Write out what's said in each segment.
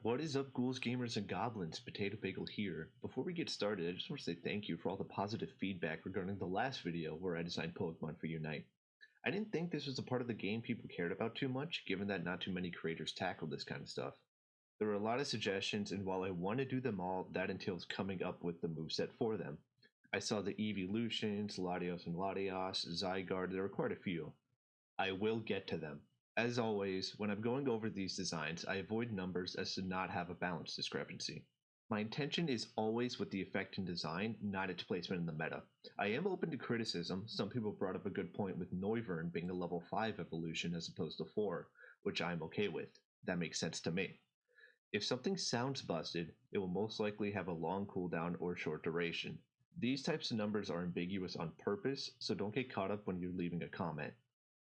What is up, ghouls, gamers, and goblins? PotatoBagel here. Before we get started, I just want to say thank you for all the positive feedback regarding the last video where I designed Pokemon for Unite. I didn't think this was a part of the game people cared about too much, given that not too many creators tackle this kind of stuff. There were a lot of suggestions, and while I want to do them all, that entails coming up with the moveset for them. I saw the Evolutions, Latios and Latios, Zygarde, there were quite a few. I will get to them. As always, when I'm going over these designs, I avoid numbers as to not have a balance discrepancy. My intention is always with the effect in design, not its placement in the meta. I am open to criticism. Some people brought up a good point with Noivern being a level 5 evolution as opposed to 4, which I'm okay with. That makes sense to me. If something sounds busted, it will most likely have a long cooldown or short duration. These types of numbers are ambiguous on purpose, so don't get caught up when you're leaving a comment.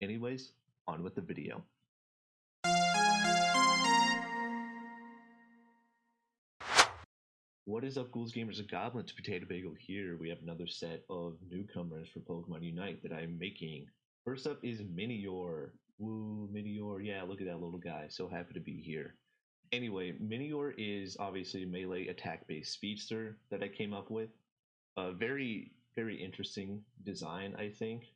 Anyways, on with the video. What is up, ghouls, gamers, and goblins? PotatoBagel here. We have another set of newcomers for Pokemon Unite that I'm making. First up is Minior. Woo, Minior. Yeah, look at that little guy. So happy to be here. Anyway, Minior is obviously a melee attack-based speedster that I came up with. A very, very interesting design, I think.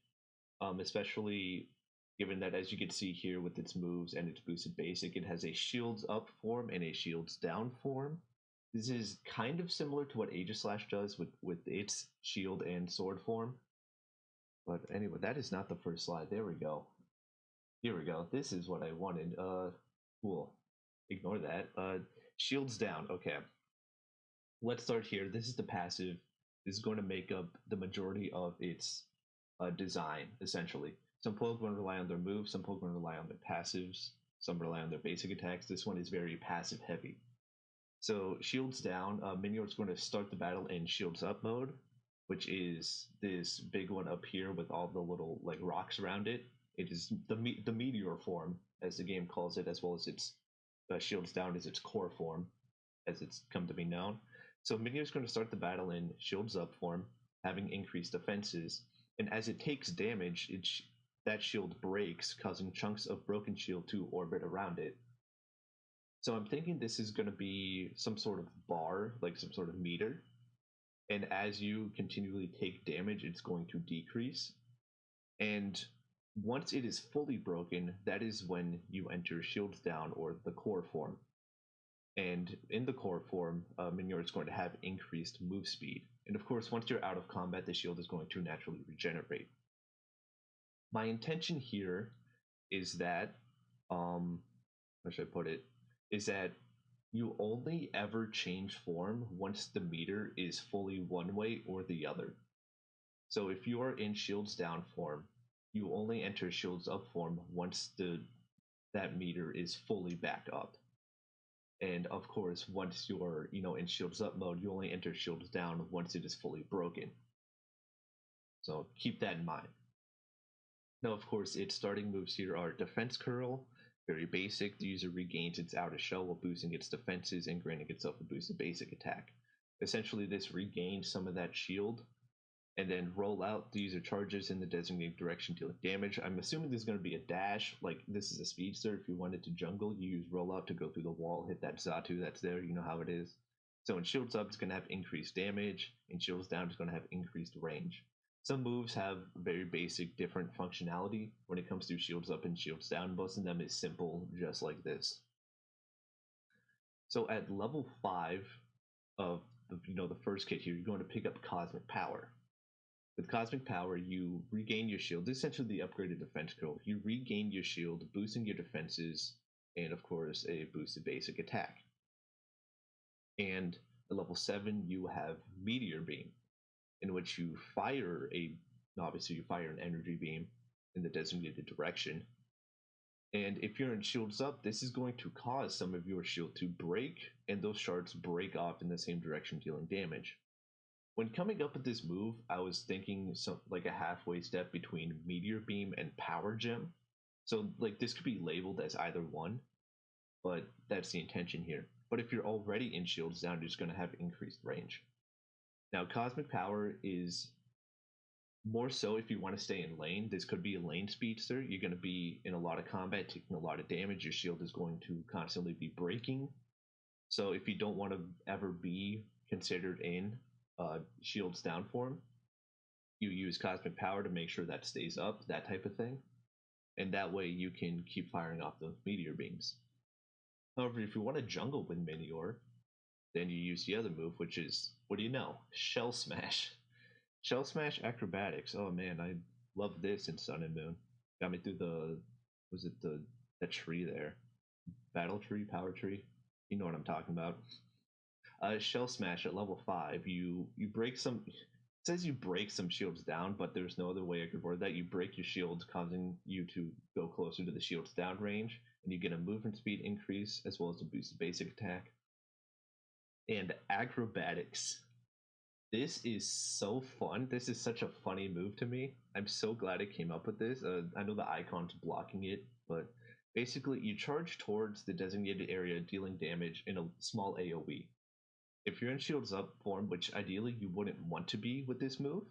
Especially given that, as you can see here with its moves and its boosted basic, it has a shields up form and a shields down form. This is kind of similar to what Aegislash does with its shield and sword form. But anyway, that is not the first slide. There we go. Here we go. This is what I wanted. Cool. Ignore that. Shields down. Okay. Let's start here. This is the passive. This is going to make up the majority of its design, essentially. Some Pokemon rely on their moves, some Pokemon rely on their passives, some rely on their basic attacks. This one is very passive heavy. So Shields down, Minior is going to start the battle in Shields up mode, which is this big one up here with all the little like rocks around it. It is the Meteor form, as the game calls it, as well as its Shields down is its core form, as it's come to be known. So Minior is going to start the battle in Shields up form, having increased defenses, and as it takes damage, that shield breaks, causing chunks of broken shield to orbit around it. So I'm thinking this is going to be some sort of bar, like some sort of meter. And as you continually take damage, it's going to decrease. And once it is fully broken, that is when you enter Shields Down, or the core form. And in the core form, Minior is going to have increased move speed. And of course, once you're out of combat, the shield is going to naturally regenerate. My intention here is that, how should I put it, is that you only ever change form once the meter is fully one way or the other. So if you are in Shields Down form, you only enter Shields Up form once that meter is fully back up. And of course, once you're in Shields Up mode, you only enter Shields Down once it is fully broken. So keep that in mind. Now, of course, its starting moves here are Defense Curl, very basic. The user regains its outer shell while boosting its defenses and granting itself a boosted basic attack. Essentially, this regains some of that shield, and then roll out. The user charges in the designated direction, dealing damage. I'm assuming there's going to be a dash, like this is a speedster. If you wanted to jungle, you use roll out to go through the wall, hit that Xatu that's there, you know how it is. So in Shields Up, it's going to have increased damage. In Shields Down, it's going to have increased range. Some moves have very basic different functionality when it comes to Shields Up and Shields Down. Most of them is simple, just like this. So at level 5 of the first kit here, you're going to pick up Cosmic Power. With Cosmic Power, you regain your shield. This is essentially the upgraded defense curl. You regain your shield, boosting your defenses, and of course a boosted basic attack. And at level 7, you have Meteor Beam, in which you fire obviously you fire an energy beam in the designated direction. And if you're in Shields Up, this is going to cause some of your shield to break, and those shards break off in the same direction, dealing damage. When coming up with this move, I was thinking like a halfway step between Meteor Beam and Power Gem. So like this could be labeled as either one, but that's the intention here. But if you're already in Shields Down, you're just going to have increased range. Now, Cosmic Power is more so if you want to stay in lane. This could be a lane speedster. You're going to be in a lot of combat, taking a lot of damage. Your shield is going to constantly be breaking. So if you don't want to ever be considered in shields down form, you use cosmic power to make sure that stays up, that type of thing. And that way you can keep firing off those meteor beams. However, if you want to jungle with Minior, then you use the other move, which is, what do you know? Shell Smash. Shell Smash Acrobatics. Oh man, I love this in Sun and Moon. Got me through the tree there? Battle tree, power tree. You know what I'm talking about. Shell Smash at level 5, you break some. It says you break some shields down, but there's no other way I could word that. You break your shields, causing you to go closer to the shield's down range, and you get a movement speed increase as well as a boosted basic attack. And acrobatics. This is so fun. This is such a funny move to me. I'm so glad it came up with this. I know the icon's blocking it, but basically you charge towards the designated area, dealing damage in a small AoE. If you're in shields up form, which ideally you wouldn't want to be with this move,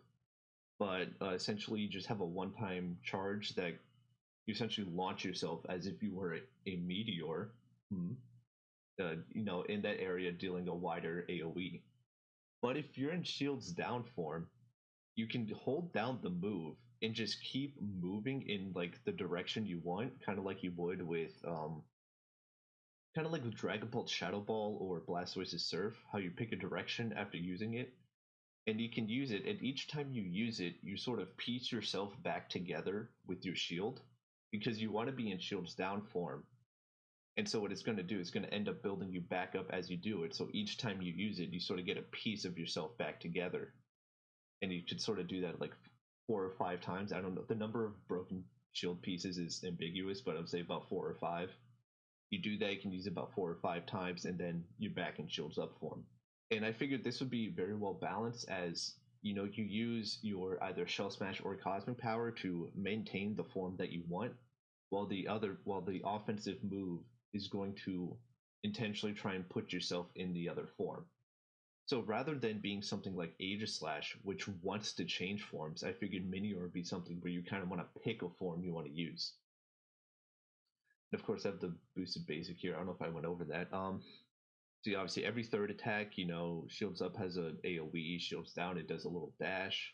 but essentially you just have a one-time charge that you essentially launch yourself as if you were a meteor, in that area, dealing a wider AoE. But if you're in shields down form, you can hold down the move and just keep moving in like the direction you want, kind of like you would with Dragon Ball Shadow Ball or Blastoise's Surf, how you pick a direction after using it, and you can use it, and each time you use it, you sort of piece yourself back together with your shield, because you want to be in shields down form. And so what it's going to do is going to end up building you back up as you do it. So each time you use it, you sort of get a piece of yourself back together. And you could sort of do that like 4 or 5 times. I don't know. The number of broken shield pieces is ambiguous, but I would say about 4 or 5. You do that, you can use it about 4 or 5 times, and then you're back in shields up form. And I figured this would be very well balanced, as you use your either Shell Smash or Cosmic Power to maintain the form that you want, while the offensive move is going to intentionally try and put yourself in the other form. So rather than being something like Aegislash, which wants to change forms, I figured Minior would be something where you kind of want to pick a form you want to use. And of course, I have the boosted basic here. I don't know if I went over that. So obviously every third attack, shields up has a AoE, shields down it does a little dash.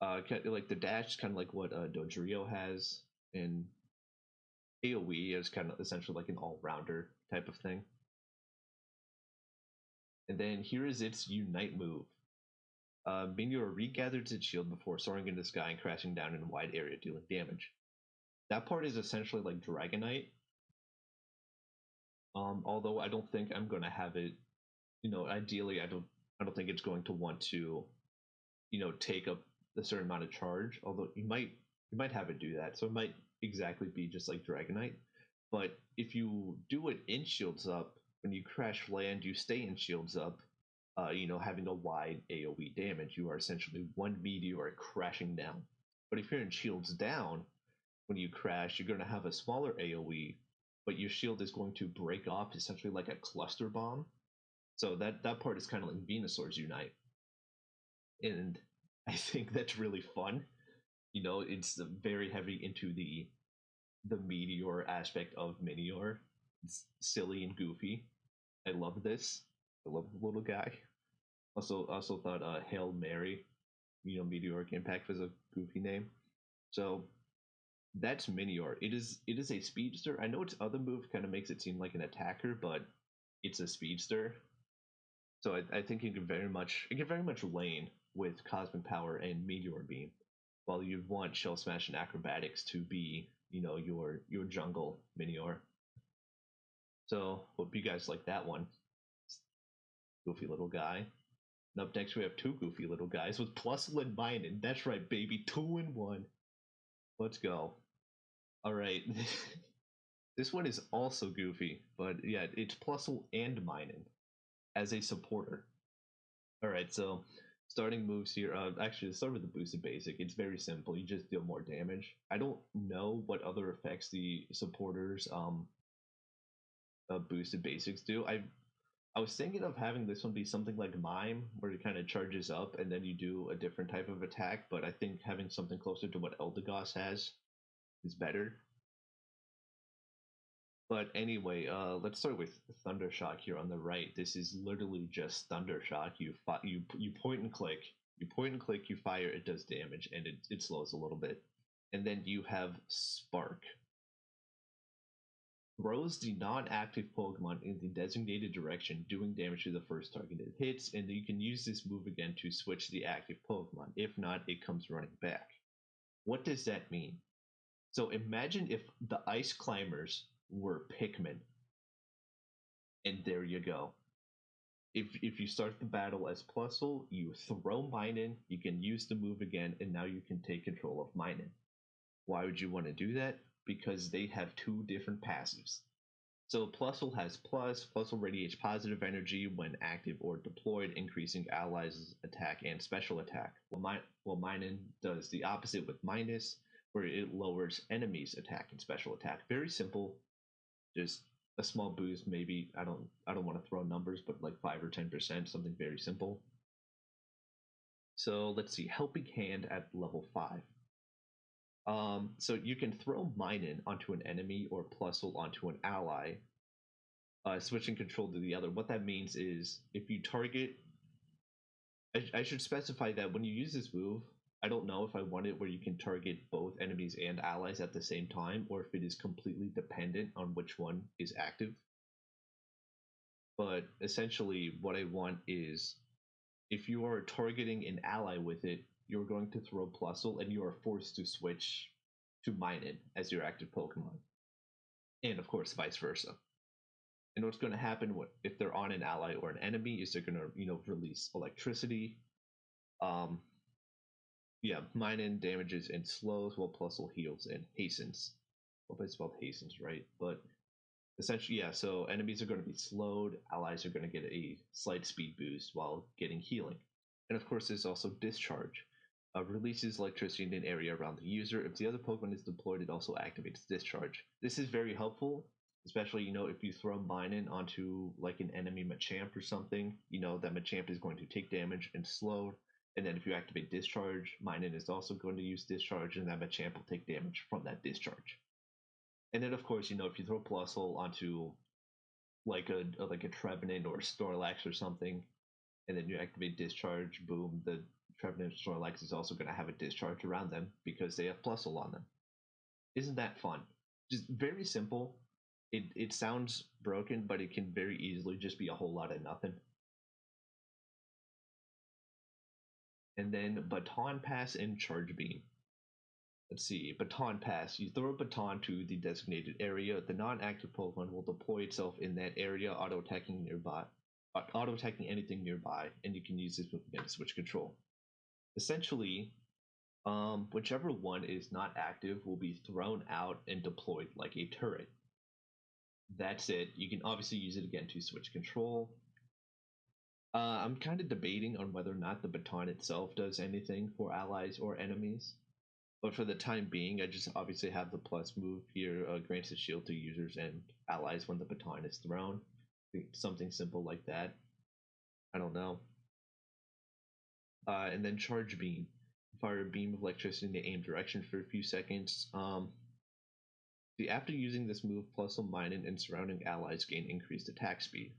Like the dash is kind of like what Dodrio has, and AoE is kind of essentially like an all-rounder type of thing. And then here is its Unite move. Minior regathers its shield before soaring into the sky and crashing down in a wide area, dealing damage. That part is essentially like Dragonite. Although I don't think I'm gonna have it. Ideally, I don't think it's going to want to, take up a certain amount of charge. Although you might have it do that, so it might exactly be just like Dragonite. But if you do it in shields up, when you crash land, you stay in shields up. Having a wide AoE damage, you are essentially one meteor crashing down. But if you're in shields down, when you crash, you're going to have a smaller AoE, but your shield is going to break off essentially like a cluster bomb. So that part is kind of like Venusaur's Unite. And I think that's really fun. It's very heavy into the meteor aspect of Minior. It's silly and goofy. I love this. I love the little guy. Also thought Hail Mary, Meteoric Impact was a goofy name. So that's Minior. It is a speedster. I know its other move kind of makes it seem like an attacker, but it's a speedster. So I think it can very much lane with Cosmic Power and Meteor Beam, while you'd want Shell Smash and Acrobatics to be, your jungle Minior. So hope you guys like that one. Goofy little guy. And up next we have two goofy little guys with Plusle and Minun. That's right, baby, 2-in-1. Let's go. All right. This one is also goofy, but yeah, it's Plusle and Minun as a supporter. All right, so starting moves here. Actually, let's start with the boosted basic. It's very simple. You just deal more damage. I don't know what other effects the supporters boosted basics do. I was thinking of having this one be something like Mime, where it kind of charges up and then you do a different type of attack. But I think having something closer to what Eldegoss has is better. But anyway, let's start with Thundershock here on the right. This is literally just Thundershock. You point and click, you fire, it does damage, and it slows a little bit. And then you have Spark. Throws the non-active Pokemon in the designated direction, doing damage to the first target it hits, and you can use this move again to switch the active Pokemon. If not, it comes running back. What does that mean? So imagine if the Ice Climbers were Pikmin, and there you go. If you start the battle as Plusle, you throw Minun, you can use the move again, and now you can take control of Minun. Why would you want to do that? Because they have two different passives. So Plusle has Plusle radiates positive energy when active or deployed, increasing allies' attack and special attack. While Minun does the opposite with minus, where it lowers enemies' attack and special attack. Very simple, just a small boost, maybe. I don't want to throw numbers, but like 5 or 10%, something very simple. So let's see, Helping Hand at level 5. So you can throw Minun onto an enemy or Plusle onto an ally, switching control to the other. What that means is if you target, I should specify that when you use this move, I don't know if I want it where you can target both enemies and allies at the same time, or if it is completely dependent on which one is active. But essentially what I want is if you are targeting an ally with it, you're going to throw Plusle and you are forced to switch to Minun as your active Pokemon. And of course, vice versa. And what's going to happen if they're on an ally or an enemy is they're going to, release electricity. Minun damages and slows while Plusle heals and hastens. Hope I spelled hastens right, but essentially, yeah, so enemies are going to be slowed, allies are going to get a slight speed boost while getting healing. And of course, there's also Discharge. Releases electricity in an area around the user. If the other Pokemon is deployed, it also activates Discharge. This is very helpful, especially, if you throw Minun onto like an enemy Machamp or something, that Machamp is going to take damage and slow. And then if you activate Discharge, Minun is also going to use Discharge, and that Machamp will take damage from that Discharge. And then, of course, if you throw Plusle onto like a Trevenant or a Snorlax or something, and then you activate Discharge, boom, the Trevenant Snorlax is also going to have a Discharge around them because they have Plusle on them. Isn't that fun? Just very simple. It sounds broken, but it can very easily just be a whole lot of nothing. And then Baton Pass and Charge Beam. Let's see, Baton Pass. You throw a baton to the designated area. The non-active Pokemon will deploy itself in that area, auto-attacking anything nearby, and you can use this move again to switch control. Essentially, whichever one is not active will be thrown out and deployed like a turret. That's it. You can obviously use it again to switch control. I'm kind of debating on whether or not the baton itself does anything for allies or enemies. But for the time being, I just obviously have the plus move here, grants a shield to users and allies when the baton is thrown. Something simple like that. I don't know. And then Charge Beam. Fire a beam of electricity in the aim direction for a few seconds. After using this move, Plusle Minun and surrounding allies gain increased attack speed.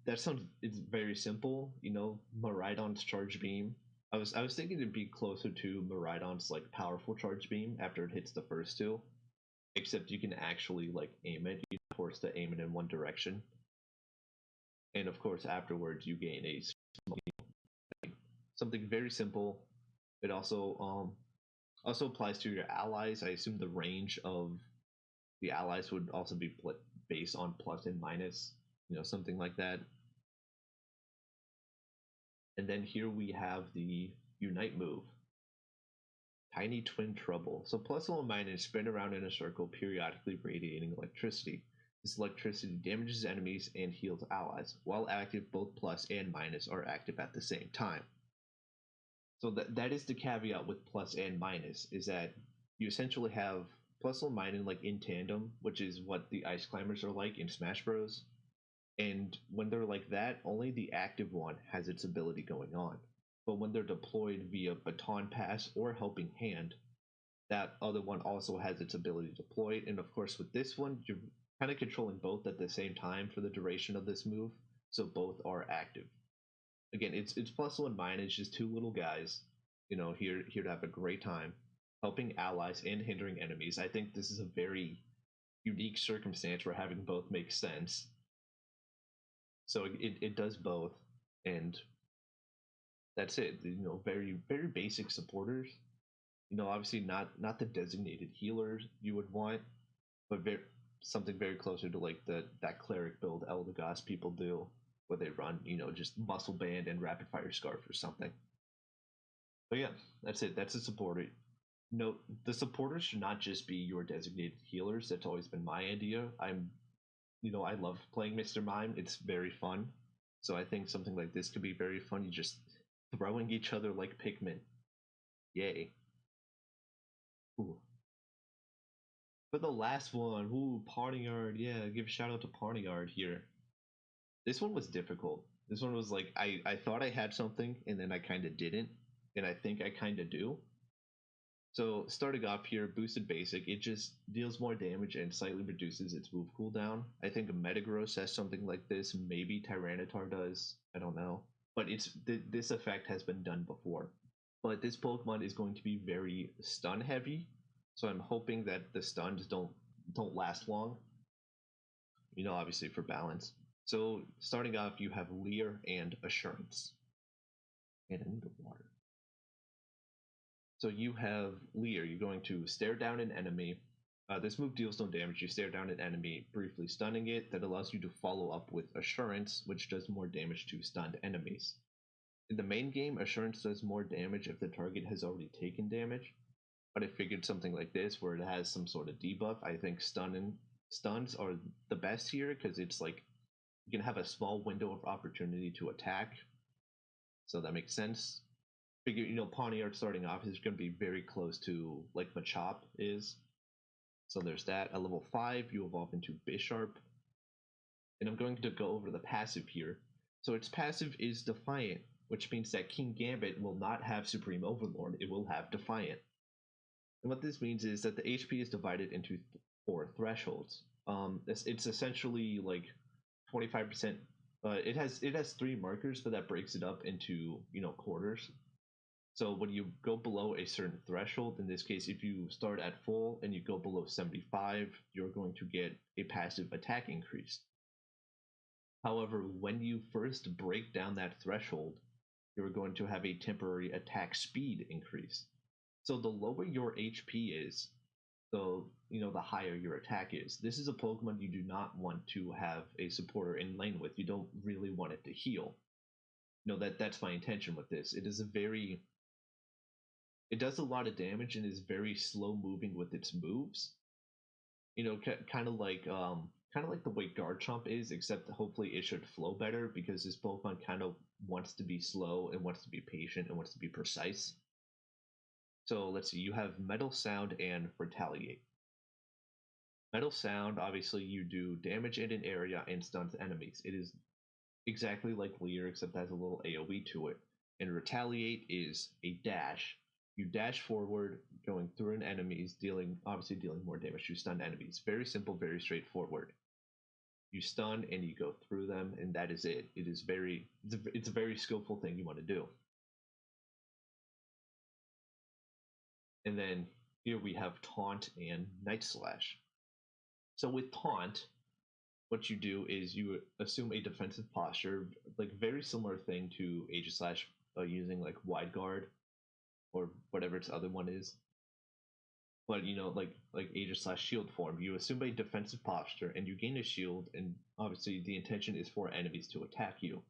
It's very simple, Miraidon's Charge Beam. I was thinking it'd be closer to Miraidon's like powerful Charge Beam after it hits the first two, except you can actually like aim it. You're forced to aim it in one direction, and of course afterwards you gain a something very simple. It also applies to your allies. I assume the range of the allies would also be based on plus and minus, something like that. And then here we have the Unite move. Tiny Twin Trouble. So Plusle and Minun spin around in a circle, periodically radiating electricity. This electricity damages enemies and heals allies. While active, both plus and minus are active at the same time. So that is the caveat with plus and minus, is that you essentially have Plusle and Minun like in tandem, which is what the Ice Climbers are like in Smash Bros. And when they're like that, only the active one has its ability going on. But when they're deployed via Baton Pass or Helping Hand, that other one also has its ability to deploy. And of course, with this one, you're kind of controlling both at the same time for the duration of this move, so both are active. Again, it's Plusle and Minun. It's just two little guys, here to have a great time, helping allies and hindering enemies. I think this is a very unique circumstance where having both makes sense. So it does both, and that's it. Very very basic supporters. Obviously not the designated healers you would want, but something very closer to like that cleric build Eldegoss people do, where they run just muscle band and rapid fire scarf or something. But yeah, that's it. That's a supporter. No, the supporters should not just be your designated healers. That's always been my idea. I love playing Mr. Mime. It's very fun. So I think something like this could be very fun. You just throwing each other like Pikmin. Yay. Ooh. For the last one, Partyard. Yeah, give a shout out to Partyard here. This one was difficult. This one was like I thought I had something and then I kind of didn't, and I think I kind of do. So starting off here, boosted basic, it just deals more damage and slightly reduces its move cooldown. I think Metagross has something like this. Maybe Tyranitar does. I don't know, but this effect has been done before. But this Pokemon is going to be very stun heavy, so I'm hoping that the stuns don't last long. Obviously for balance. So starting off, you have Leer and Assurance. And I need water. So you have Leer. You're going to stare down an enemy. This move deals no damage. You stare down an enemy, briefly stunning it. That allows you to follow up with Assurance, which does more damage to stunned enemies. In the main game, Assurance does more damage if the target has already taken damage. But I figured something like this, where it has some sort of debuff, I think stuns are the best here because it's like you can have a small window of opportunity to attack. So that makes sense. Figure, Pawniard starting off is going to be very close to like Machop is. So there's that. At level 5, you evolve into Bisharp. And I'm going to go over the passive here. So its passive is Defiant, which means that Kingambit will not have Supreme Overlord. It will have Defiant. And what this means is that the HP is divided into 4 thresholds. It's essentially like 25%. It has 3 markers, but that breaks it up into quarters. So when you go below a certain threshold, in this case, if you start at full and you go below 75, you're going to get a passive attack increase. However, when you first break down that threshold, you're going to have a temporary attack speed increase. So the lower your HP is, the higher your attack is. This is a Pokemon you do not want to have a supporter in lane with. You don't really want it to heal. That's my intention with this. It does a lot of damage and is very slow moving with its moves. Kind of like the way Garchomp is, except hopefully it should flow better because this Pokemon kind of wants to be slow and wants to be patient and wants to be precise. So let's see, you have Metal Sound and Retaliate. Metal Sound, obviously you do damage in an area and stuns enemies. It is exactly like Leer, except has a little AoE to it. And Retaliate is a dash. You dash forward, going through an enemy's, obviously dealing more damage to stunned enemies. Very simple, very straightforward. You stun and you go through them, and that is it. It's a very skillful thing you want to do. And then here we have Taunt and Night Slash. So with Taunt, what you do is you assume a defensive posture, like very similar thing to Aegislash using like Wide Guard or whatever its other one is. But like Aegislash shield form, you assume a defensive posture and you gain a shield, and obviously the intention is for enemies to attack you.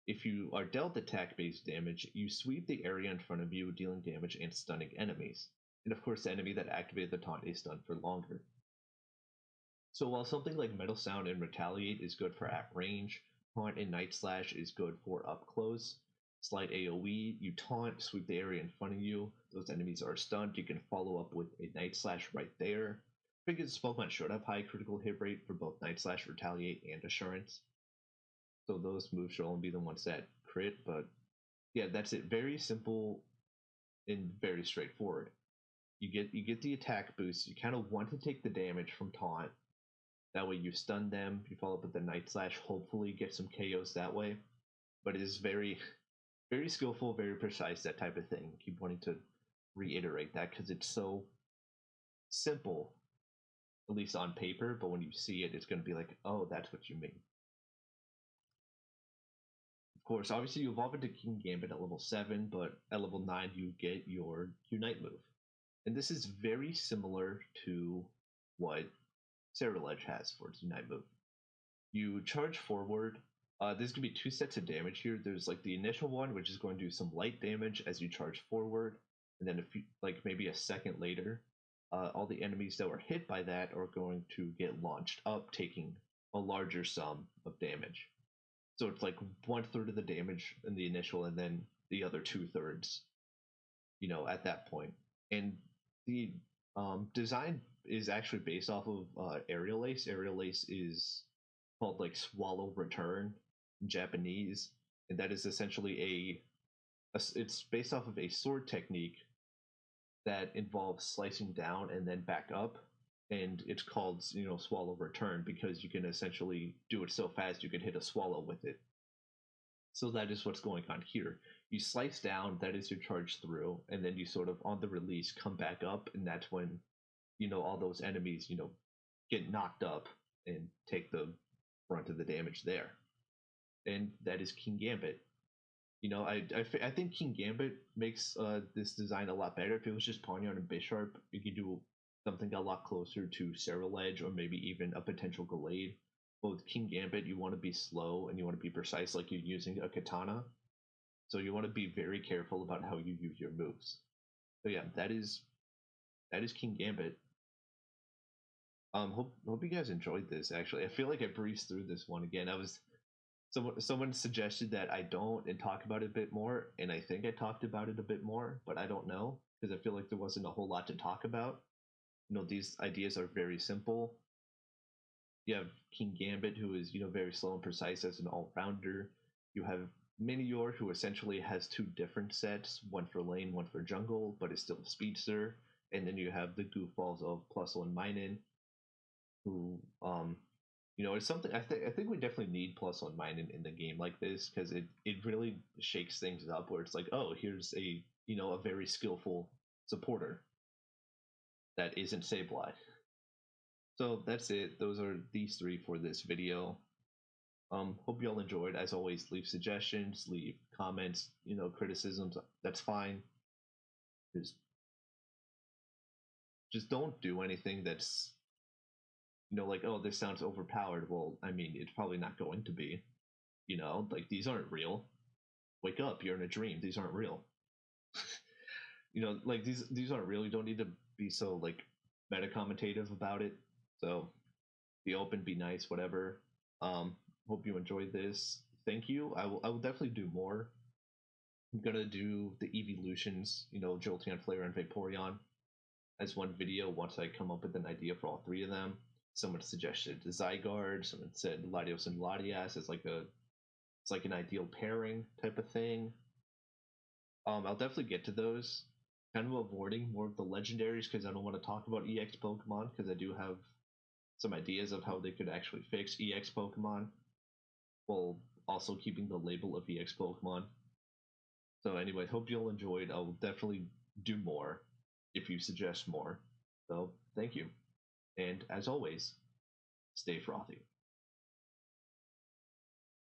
If you are dealt attack-based damage, you sweep the area in front of you, dealing damage and stunning enemies. And of course, the enemy that activated the taunt is stunned for longer. So while something like Metal Sound and Retaliate is good for at range, Taunt and Night Slash is good for up close. Slight AoE, you taunt, sweep the area in front of you, those enemies are stunned, you can follow up with a Night Slash right there. Because this Pokemon should have high critical hit rate for both Night Slash, Retaliate, and Assurance. So those moves should only be the ones that crit, but yeah, that's it. Very simple and very straightforward. you get the attack boost. You kind of want to take the damage from taunt. That way you stun them. You follow up with the Night Slash. Hopefully get some KOs that way. But it is very very skillful, very precise, that type of thing. Keep wanting to reiterate that because it's so simple, at least on paper, but when you see it, it's going to be like, oh, that's what you mean. Of course, obviously you evolve into Kingambit at level 7, but at level 9 you get your Unite move. And this is very similar to what Ceruledge has for its Unite move. You charge forward. There's going to be 2 sets of damage here. There's like the initial one, which is going to do some light damage as you charge forward. And then if you, like maybe a second later, all the enemies that were hit by that are going to get launched up, taking a larger sum of damage. So it's like 1/3 of the damage in the initial, and then the other 2/3, at that point. And the design is actually based off of Aerial Ace. Aerial Ace is called like Swallow Return in Japanese, and that is essentially it's based off of a sword technique that involves slicing down and then back up, and it's called Swallow Return because you can essentially do it so fast you can hit a swallow with it. So that is what's going on here. You slice down, that is your charge through, and then you sort of on the release come back up, and that's when all those enemies get knocked up and take the brunt of the damage there. And that is Kingambit. I think Kingambit makes this design a lot better. If it was just Pawniard and Bisharp, you could do something a lot closer to Ceruledge or maybe even a potential Gallade. But with Kingambit, you want to be slow and you want to be precise like you're using a katana. So you want to be very careful about how you use your moves. So yeah, that is Kingambit. Hope you guys enjoyed this. Actually, I feel like I breezed through this one again. Someone suggested that I don't and talk about it a bit more, and I think I talked about it a bit more, but I don't know because I feel like there wasn't a whole lot to talk about. These ideas are very simple. You have Kingambit, who is very slow and precise as an all-rounder. You have Minior, who essentially has 2 different sets, one for lane, one for jungle, but is still a speedster. And then you have the goofballs of Plusle and Minun, who it's something I think we definitely need Plusle and Minun in the game like this because it really shakes things up where it's like, oh, here's a a very skillful supporter that isn't Sableye. So that's it. Those are these 3 for this video. Hope you all enjoyed. As always, leave suggestions, leave comments, criticisms. That's fine. Just don't do anything that's like, oh, this sounds overpowered. Well, I mean, it's probably not going to be. Like these aren't real. Wake up, you're in a dream. These aren't real. Like these aren't real. You don't need to be so like meta commentative about it. So be open, be nice, whatever. Hope you enjoyed this. Thank you. I will definitely do more. I'm gonna do the evolutions, Jolteon, Flare, and Vaporeon as one video once I come up with an idea for all 3 of them. Someone suggested Zygarde. Someone said Latios and Latias as it's like an ideal pairing type of thing. I'll definitely get to those. Kind of avoiding more of the legendaries because I don't want to talk about EX Pokemon because I do have some ideas of how they could actually fix EX Pokemon while also keeping the label of EX Pokemon. So anyway, hope you all enjoyed. I will definitely do more if you suggest more. So thank you. And as always, stay frothy.